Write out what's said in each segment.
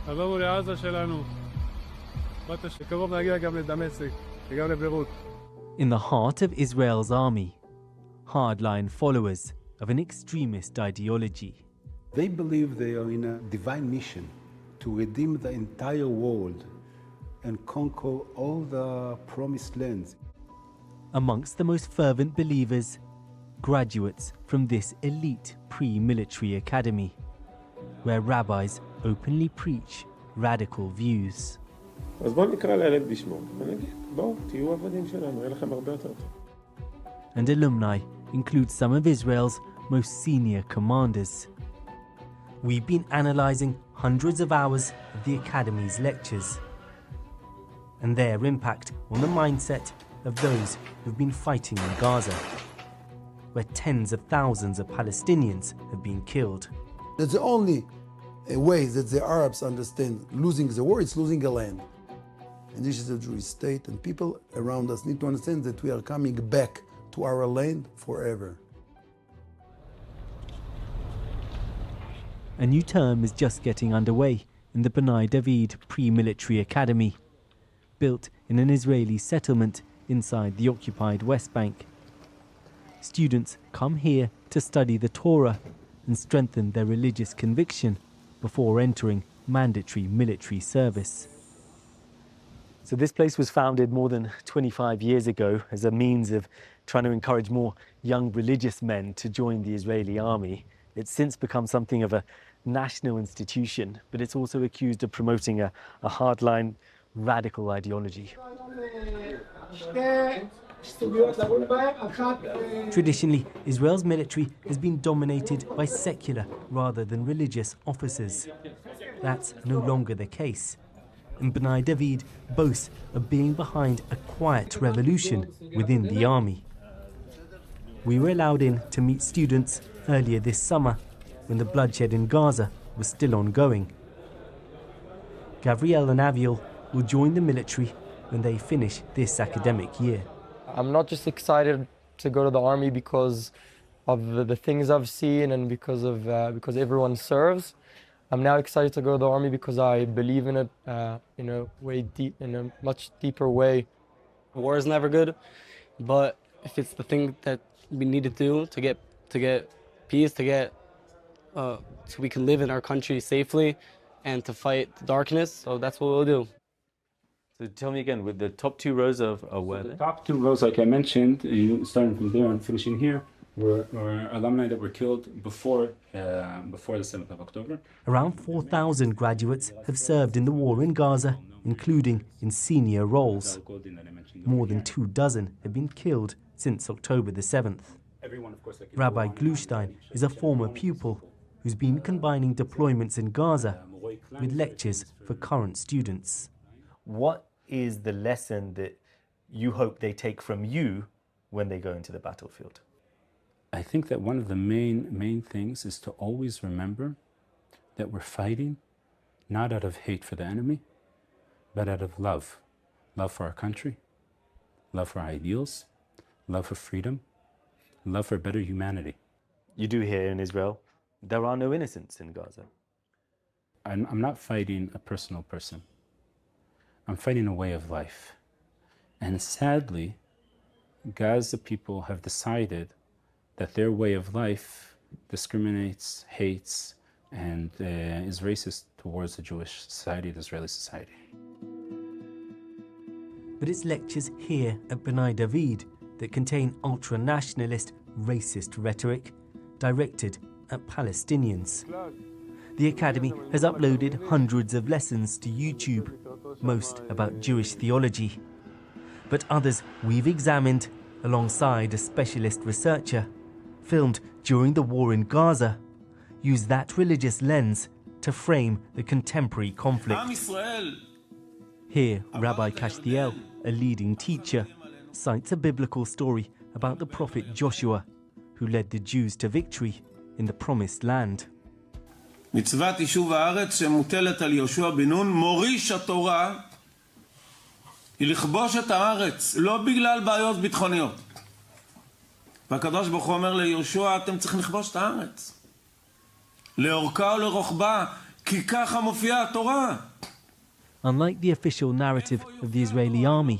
עברנו לעזה שלנו. בקרוב נגיע גם לדמשק וגם לביירות. In the heart of Israel's army, hardline followers of an extremist ideology. They believe they are in a divine mission to redeem the entire world and conquer all the promised lands. Amongst the most fervent believers, graduates from this elite pre-military academy, where rabbis openly preach radical views. אז בואו נקרא לילד בשמו, ונגיד, בואו, תהיו עבדים שלנו, יהיה לכם הרבה יותר טוב. And alumni include some of Israel's most senior commanders. We've been analysing hundreds of hours of the Academy's lectures and their impact on the mindset of those who've been fighting in Gaza, where tens of thousands of Palestinians have been killed. That's the only way that the Arabs understand losing the war, it's losing a land. And this is a Jewish state, and people around us need to understand that we are coming back to our land forever. A new term is just getting underway in the B'nai David pre-military academy, built in an Israeli settlement inside the occupied West Bank. Students come here to study the Torah and strengthen their religious conviction before entering mandatory military service. So this place was founded more than 25 years ago as a means of trying to encourage more young religious men to join the Israeli army. It's since become something of a national institution, but it's also accused of promoting a hardline radical ideology. Traditionally, Israel's military has been dominated by secular rather than religious officers. That's no longer the case. And B'nai David boasts of being behind a quiet revolution within the army. We were allowed in to meet students earlier this summer when the bloodshed in Gaza was still ongoing. Gavriel and Aviel will join the military when they finish this academic year. I'm not just excited to go to the army because of the things I've seen and because everyone serves. I'm now excited to go to the army because I believe in it in a much deeper way. War is never good, but if it's the thing that we need to do to get peace, so we can live in our country safely and to fight the darkness, so that's what we'll do. So tell me again, with the top two rows of where The top two rows, like I mentioned, starting from there and finishing here, were alumni that were killed before the 7th of October. Around 4,000 graduates have served in the war in Gaza, including in senior roles. More than 24 have been killed since October the 7th. Rabbi Glustein is a former pupil who's been combining deployments in Gaza with lectures for current students. What is the lesson that you hope they take from you when they go into the battlefield? I think that one of the main things is to always remember that we're fighting not out of hate for the enemy, but out of love. Love for our country, love for our ideals, love for freedom, love for better humanity. You do hear in Israel, there are no innocents in Gaza. I'm not fighting a personal person. I'm fighting a way of life. And sadly, Gaza people have decided that their way of life discriminates, hates, and is racist towards the Jewish society, the Israeli society. But it's lectures here at B'nai David that contain ultra-nationalist, racist rhetoric directed at Palestinians. The Academy has uploaded hundreds of lessons to YouTube, most about Jewish theology. But others we've examined alongside a specialist researcher, filmed during the war in Gaza, use that religious lens to frame the contemporary conflict. Here, Rabbi Kashtiel, a leading teacher, cites a biblical story about the prophet Joshua, who led the Jews to victory in the Promised Land. מצוות יישוב הארץ שמוטלת על יהושע בן נון, מוריש התורה, היא לכבוש את הארץ, לא בגלל בעיות ביטחוניות. והקדוש ברוך הוא אומר ליהושע, אתם צריכים לכבוש את הארץ. לאורכה ולרוחבה, כי ככה מופיעה התורה. Unlike the official narrative of the Israeli army,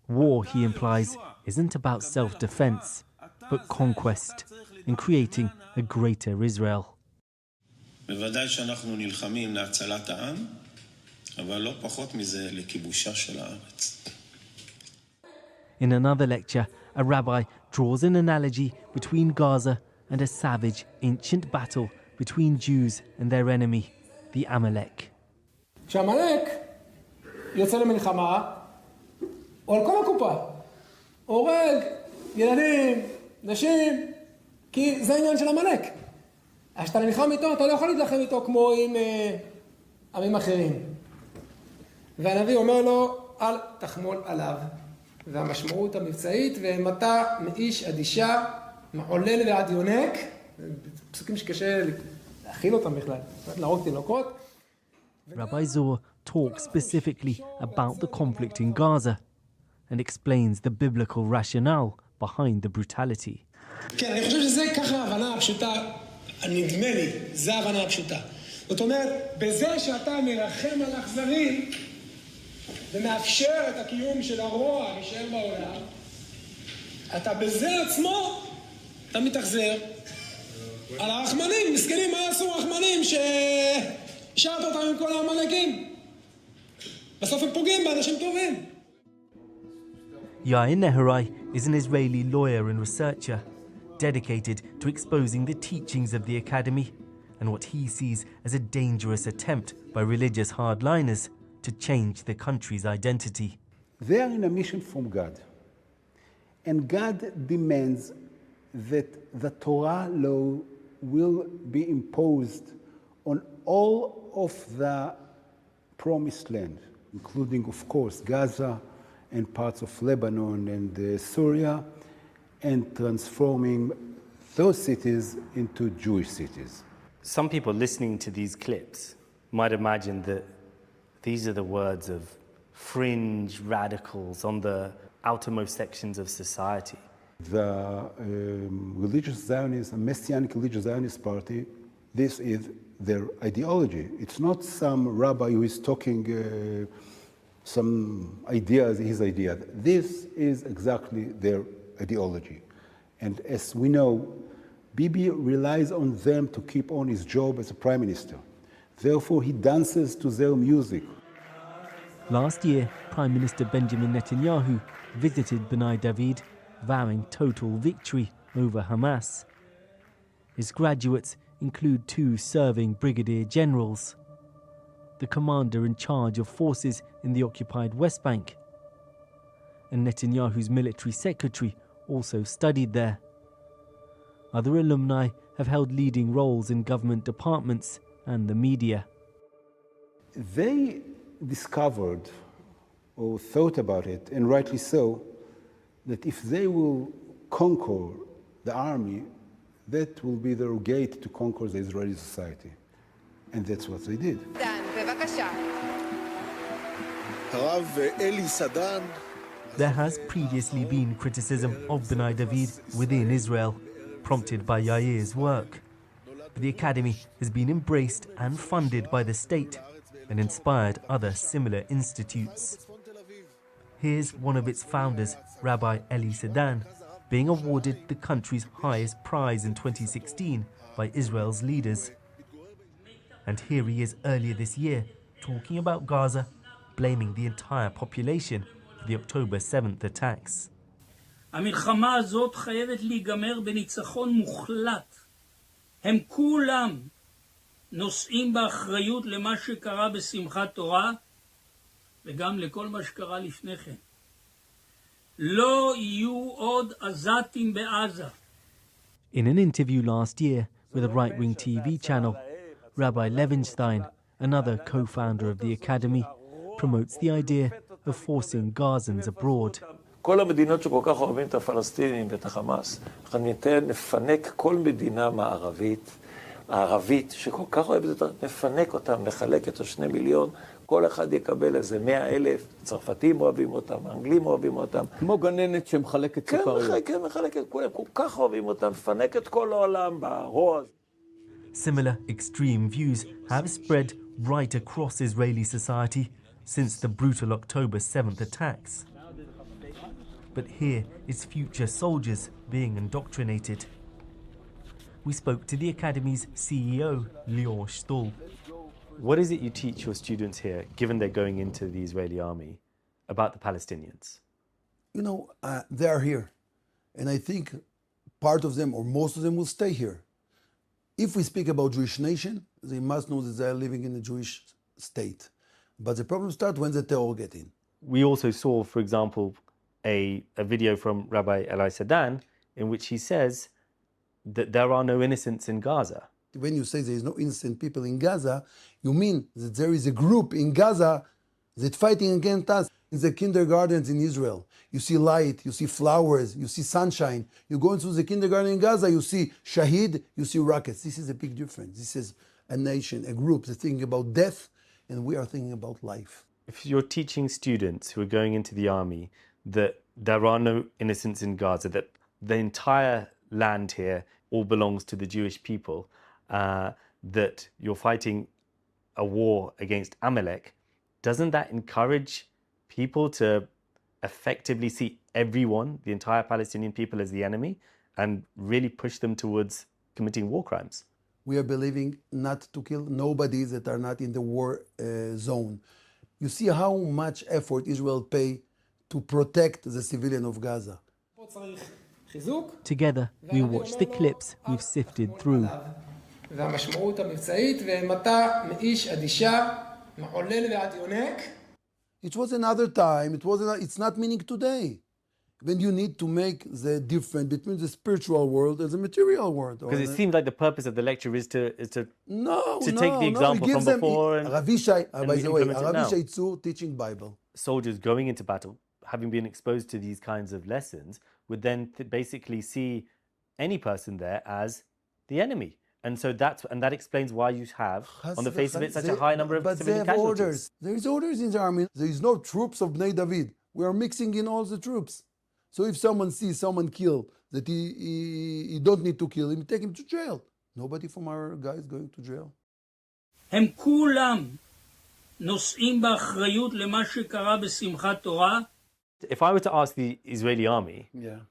war, he implies, isn't about self-defense, but conquest and creating a greater Israel. בוודאי שאנחנו נלחמים להצלת העם, אבל לא פחות מזה לכיבושה של הארץ. In another lecture, a rabbi draws an analogy between Gaza and a savage, ancient battle between Jews and their enemy, the Amalek. כשהמלך יוצא למלחמה, הוא על כל הקופה. הורג ילדים, נשים, כי זה העניין של המלך. אז כשאתה נלחם איתו, אתה לא יכול להתלחם איתו כמו עם עמים אחרים. והנביא אומר לו, אל תחמול עליו. והמשמעות המבצעית, ומתה מאיש עד אישה, מעולל ועד יונק, פסוקים שקשה להכיל אותם בכלל, להרוג תינוקות. Rabbi Zur talks specifically about the conflict in Gaza and explains the biblical rationale behind the brutality. כן, אני חושב שזה ככה ההבנה הפשוטה, נדמה לי, זה ההבנה הפשוטה. זאת אומרת, בזה שאתה מרחם על אכזרים, ומאפשר את הקיום של הרוע להישאר בעולם, אתה בזה עצמו, אתה מתאכזר על הרחמנים, מסכנים, מה עשו רחמנים ששארת אותם עם כל העמלקים? בסוף הם פוגעים באנשים טובים. Yair Nehorai is an Israeli lawyer and researcher dedicated to exposing the teachings of the academy and what he sees as a dangerous attempt by religious hardliners to change the country's identity. They are in a mission from God. And God demands that the Torah law will be imposed on all of the promised land, including, of course, Gaza and parts of Lebanon and Syria, and transforming those cities into Jewish cities. Some people listening to these clips might imagine that these are the words of fringe radicals on the outermost sections of society. The religious Zionist, Messianic religious Zionist party, this is their ideology. It's not some rabbi who is talking some ideas, his ideas. This is exactly their ideology. And as we know, Bibi relies on them to keep on his job as a prime minister. Therefore, he dances to their music. Last year, Prime Minister Benjamin Netanyahu visited B'nai David, vowing total victory over Hamas. His graduates include 2 serving brigadier generals, the commander in charge of forces in the occupied West Bank, and Netanyahu's military secretary also studied there. Other alumni have held leading roles in government departments and the media. They discovered, or thought about it, and rightly so, that if they will conquer the army, that will be their gate to conquer the Israeli society. And that's what they did. There has previously been criticism of B'nai David within Israel, prompted by Yair's work. But the academy has been embraced and funded by the state and inspired other similar institutes. Here's one of its founders, Rabbi Eli Sedan, being awarded the country's highest prize in 2016 by Israel's leaders. And here he is earlier this year, talking about Gaza, blaming the entire population for the October 7th attacks. המלחמה הזאת חייבת להיגמר בניצחון מוחלט. הם כולם נושאים באחריות למה שקרה בשמחת תורה, וגם לכל מה שקרה לפני כן. לא יהיו עוד עזתים בעזה. In an interview last year with a right-wing TV channel, Rabbi Levinstein, another co-founder of the academy, promotes the idea of forcing Gazans abroad. כל המדינות שכל כך אוהבים את הפלסטינים ואת החמאס, נפנק כל מדינה הערבית שכל כך אוהבת אותה, נפנק אותם, נחלק את 2 מיליון, כל אחד יקבל איזה 100,000, צרפתים אוהבים אותם, אנגלים אוהבים אותם. כמו גננת שמחלקת סוכריות. כן, מחלקת, כולם כל כך אוהבים אותם, נפנק את כל העולם ברוע. Similar extreme views have spread right across Israeli society since the brutal October 7th attacks. But here is future soldiers being indoctrinated. We spoke to the Academy's CEO, Lior Shtul. What is it you teach your students here, given they're going into the Israeli army, about the Palestinians? You know, they are here. And I think part of them, or most of them, will stay here. If we speak about Jewish nation, they must know that they are living in a Jewish state. But the problem starts when the terror get in. We also saw, for example, a video from Rabbi Eli Sedan in which he says that there are no innocents in Gaza. When you say there is no innocent people in Gaza, you mean that there is a group in Gaza that fighting against us. In the kindergartens in Israel, you see light, you see flowers, you see sunshine. You go into the kindergarten in Gaza, you see Shahid, you see rockets. This is a big difference. This is a nation, a group that's thinking about death, and we are thinking about life. If you're teaching students who are going into the army that there are no innocents in Gaza, that the entire land here all belongs to the Jewish people, that you're fighting a war against Amalek, doesn't that encourage people to effectively see everyone, the entire Palestinian people, as the enemy and really push them towards committing war crimes? We are believing not to kill nobody that are not in the war zone. You see how much effort Israel pay to protect the civilian of Gaza. Together, we watch the clips we've sifted through. והמשמעות המבצעית, ומתה מאיש אדישה, מעולל ועד יונק. It was another time, it's not meaning today. When you need to make the difference between the spiritual world and the material world. Because it seems like the purpose of the lecture is to take the example from before and Rav Ishai, by the way, implement it Rav now. Ishai Tzur teaching Bible. Soldiers going into battle, having been exposed to these kinds of lessons, would then basically see any person there as the enemy. And so that explains why you have, on the face of it, such a high number of civilian casualties. Orders. There is orders in the army. There is no troops of Bnei David. We are mixing in all the troops. So if someone sees someone kill that he don't need to kill him, take him to jail. Nobody from our guys going to jail. הם כולם נושאים באחריות למה שקרה בשמחת תורה. If I were to ask the Israeli army,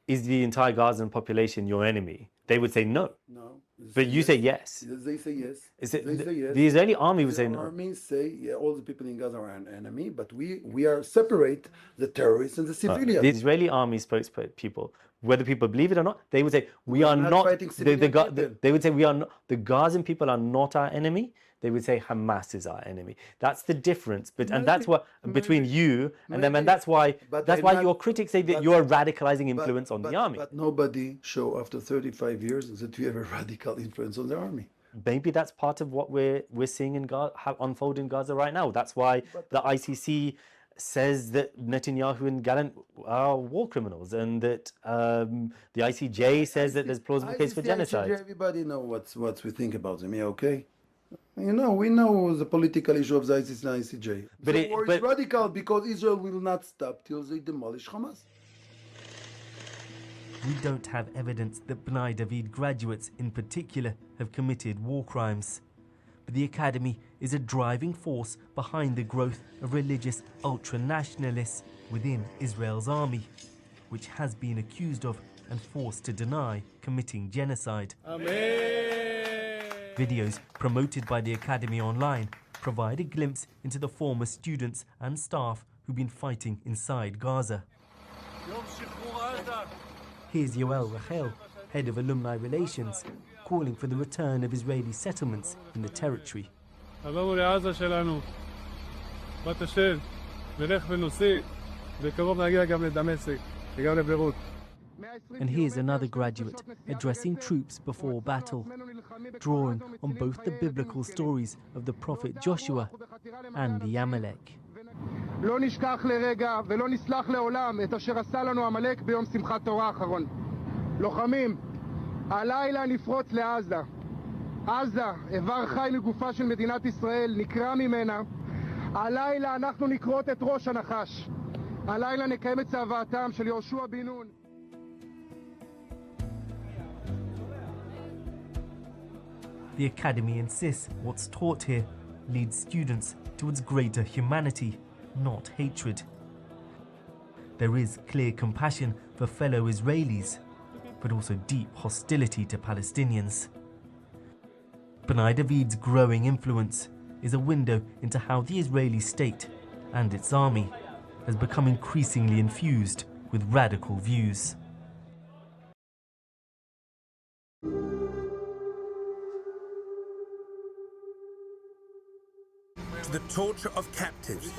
is the entire Gazan population your enemy? They would say no. No. But you say yes. They say yes. Say yes. The Israeli army would say no. The army say, yeah, all the people in Gaza are an enemy, but we are separate the terrorists and the civilians. The Israeli army spokespeople, whether people believe it or not, they would say we are not. They would say we are not. The Gazan people are not our enemy. They would say Hamas is our enemy. That's the difference. And that's what between you and them, and that's why your critics say that you're a radicalising influence on the army. But nobody show after 35 years that we have a radical influence on the army. Maybe that's part of what we're seeing in unfold in Gaza right now. That's why the ICC says that Netanyahu and Gallant are war criminals, and that the ICJ says that there's plausible case for genocide. Everybody know what we think about them. Yeah, okay. You know, we know the political issue of the ICC and ICJ. But the war is radical because Israel will not stop till they demolish Hamas. We don't have evidence that B'nai David graduates in particular have committed war crimes. But the Academy is a driving force behind the growth of religious ultra-nationalists within Israel's army, which has been accused of and forced to deny committing genocide. Amen. Videos promoted by the Academy online provide a glimpse into the former students and staff who've been fighting inside Gaza. Here's Yoel Rachel, head of alumni relations, calling for the return of Israeli settlements in the territory. עברנו לעזה שלנו, בת השם, נלך ונוסיף, בקרוב נגיע גם לדמשק וגם לביירות. And here's another graduate addressing troops before battle, drawing on both the biblical stories of the prophet Joshua and the Amalek. לא נשכח לרגע ולא נסלח לעולם את אשר עשה לנו עמלק ביום שמחת תורה האחרון. לוחמים, הלילה נפרוץ לעזה. עזה, איבר חי מגופה של מדינת ישראל, נקרע ממנה. הלילה אנחנו נקרות את ראש הנחש. הלילה נקיים את צוואתם של יהושע בן נון. The the Academy insists what's taught here leads students towards greater humanity, not hatred. There is clear compassion for fellow Israelis, but also deep hostility to Palestinians. B'nai David's growing influence is a window into how the Israeli state and its army has become increasingly infused with radical views. To the torture of captives,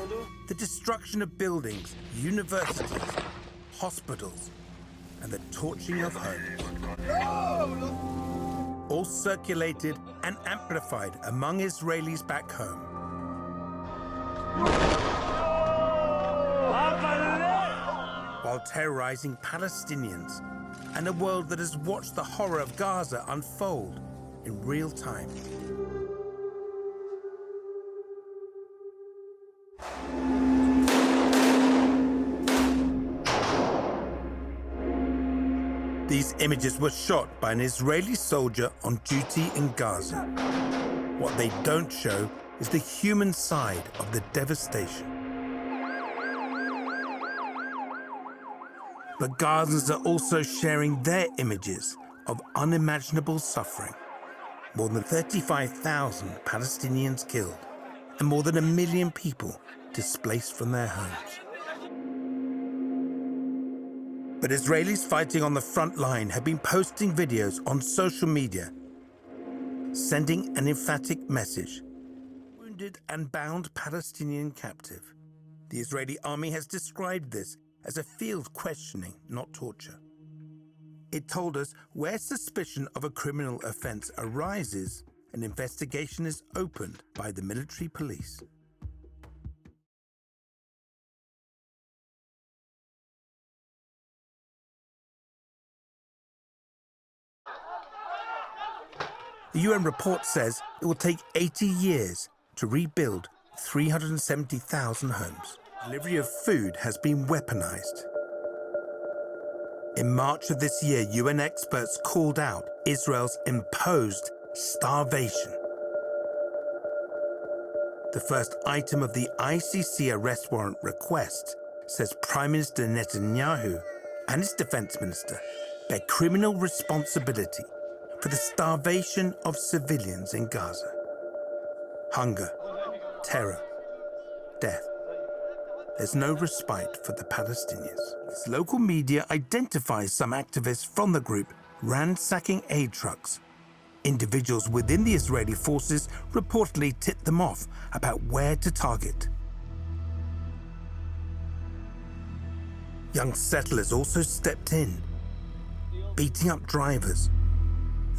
the destruction of buildings, universities, hospitals, and the torching of homes. All circulated and amplified among Israelis back home. While terrorizing Palestinians and a world that has watched the horror of Gaza unfold in real time. These images were shot by an Israeli soldier on duty in Gaza. What they don't show is the human side of the devastation. But Gazans are also sharing their images of unimaginable suffering. More than 35,000 Palestinians killed, and more than 1 million people displaced from their homes. But Israelis fighting on the front line have been posting videos on social media, sending an emphatic message. Wounded and bound Palestinian captive. The Israeli army has described this as a field questioning, not torture. It told us where suspicion of a criminal offense arises, an investigation is opened by the military police. The UN report says it will take 80 years to rebuild 370,000 homes. Delivery of food has been weaponized. In March of this year, UN experts called out Israel's imposed starvation. The first item of the ICC arrest warrant request says Prime Minister Netanyahu and his defense minister bear criminal responsibility for the starvation of civilians in Gaza. Hunger, terror, death. There's no respite for the Palestinians. This local media identifies some activists from the group ransacking aid trucks. Individuals within the Israeli forces reportedly tipped them off about where to target. Young settlers also stepped in, beating up drivers,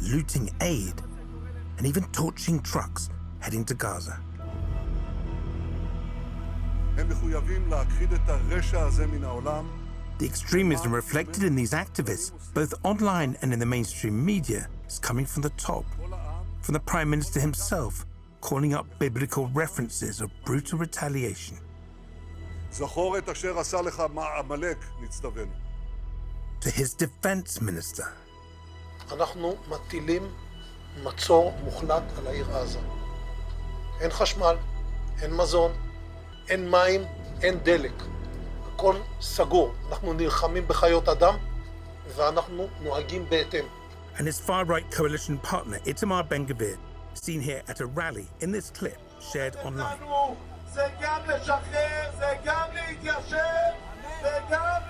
looting aid, and even torching trucks heading to Gaza. The extremism reflected in these activists, both online and in the mainstream media, is coming from the top, from the Prime Minister himself, calling up biblical references of brutal retaliation. To his defense minister. אנחנו מטילים מצור מוחלט על העיר עזה. אין חשמל, אין מזון, אין מים, אין דלק. הכל סגור. אנחנו נלחמים בחיות אדם ואנחנו נוהגים בהתאם. And his far-right coalition partner, Itamar Ben-Gvir, seen here at a rally in this clip shared online. זה גם לשחרר, זה גם להתיישב, זה גם